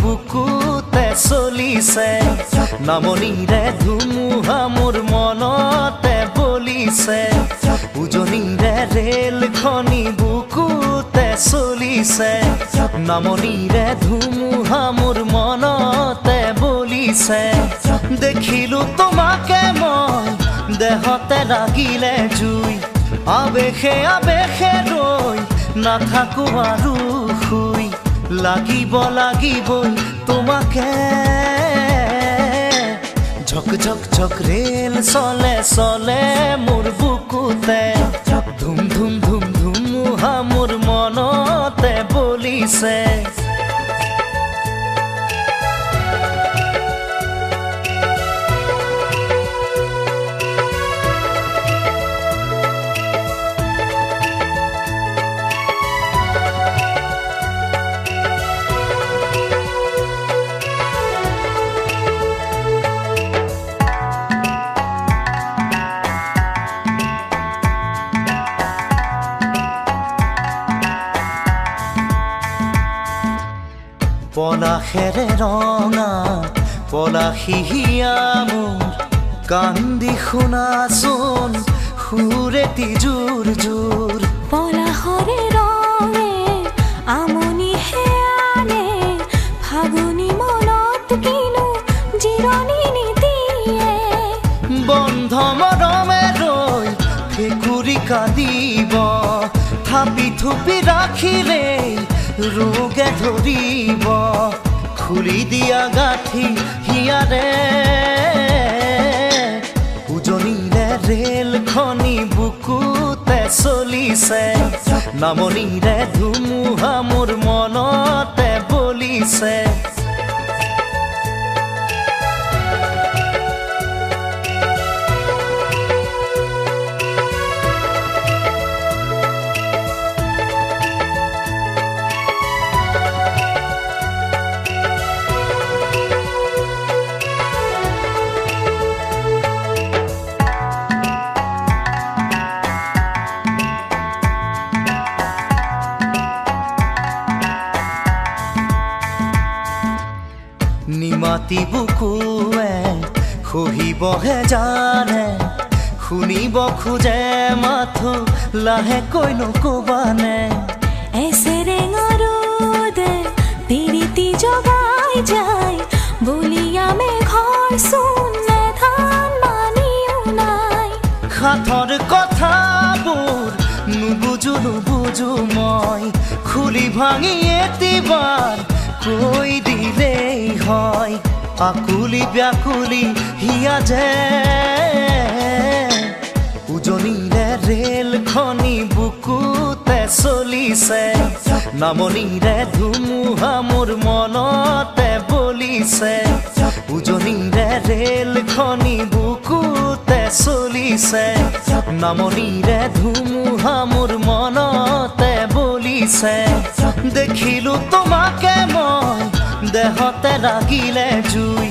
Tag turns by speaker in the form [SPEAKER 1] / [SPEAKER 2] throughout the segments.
[SPEAKER 1] বুকুতে চলিছে নামনিৰে ধুমুহা মোৰ মনতে বলিছে উজনিৰে ৰেলখনি বুকুতে চলিছে নামনিৰে ধুমুহা মোৰ মনতে বলিছে দেখিলো তোমাকে মই দেহতে লাগিলে জুই আবেশে আবেশে ৰৈ নাথাকো আৰু শুই লাগিবই তোমাকে ঝক ঝক ঝক ৰেল চলে চলে মোৰ বুকুতে ধুম ধুম ধুম ধুমুহা মোৰ মনতে বলিছে পলাশেৰে ৰঙা পলাশিয়া মোৰ কান্দি শুনাচোন সুৰেতি জোৰ জোৰ
[SPEAKER 2] পলাশৰে ৰঙে আমনি হেয়ানে ফাগুনি মনত কিনো জিৰণি নিদিয়ে
[SPEAKER 1] বন্ধ মৰমে ৰৈ ফেকুৰি কান্দিব থাপি থুপি ৰাখিলে ৰোগে ধৰিব খুলি দিয়া গাঁঠি হিয়াৰে উজনিৰে ৰেলখনি বুকুতে চলিছে নামনিৰে ধুমুহা মোৰ মনতে বলিছে নিমাতি বুকুৱে সহিবহে জানে শুনিব খোজে মাথো লাহেকৈ নকবানে
[SPEAKER 2] এছেৰেঙাৰুদে পিৰিতি জগাই যায় বলিয়া মেঘৰ চোনে ধান মানিও নাই
[SPEAKER 1] সাথৰ কথাবোৰ নুবুজো মই খুলি ভাঙি এতিবাৰ কৈ দিলেই হয় আকুলি ব্যাকুলি হিয়া যে উজনিৰে ৰেলখনি বুকুতে চলিছে নামনিৰে ধুমুহা মোৰ মনতে বলিছে উজনিৰে ৰেলখনি বুকুতে চলিছে নামনিৰে ধুমুহা মোৰ মনতে বলিছে দেখিলো তোমাকে মই দেহতে লাগিলে জুই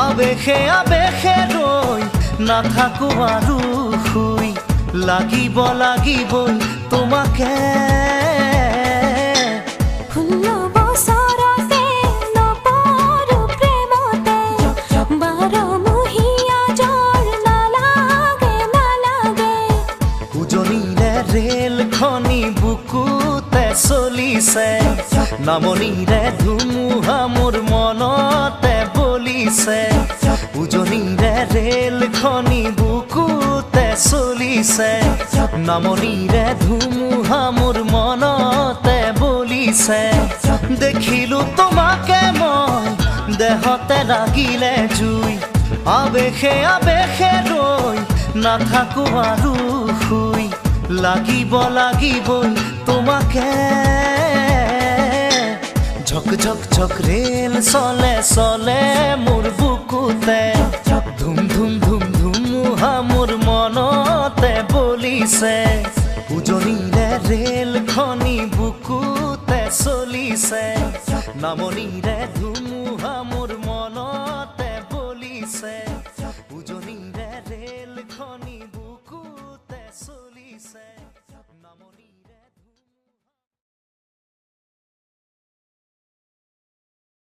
[SPEAKER 1] আবেশে আবেশে ৰৈ নাথাকো আৰু শুই লাগিবই তোমাকে ৰেলখনি বুকুতে চলিছে নামনিৰে ধুমুহা মোৰ মনতে বলিছে উজনিৰে ৰেলখনি বুকুতে চলিছে নামনিৰে ধুমুহা মোৰ মনতে বলিছে দেখিলো তোমাকে মই দেহতে লাগিলে জুই আবেশে আবেশে ৰৈ নাথাকো আৰু শুই লাগিবই তোমাকে ঝক ঝক ঝক ৰেল চলে চলে মোৰ বুকুতে ধুম ধুম ধুম ধুমুহা মোৰ মনতে বলিছে উজনিৰে ৰেলখনি বুকুতে চলিছে নামনিৰে ধুমুহা মোৰ মনতে বলিছে।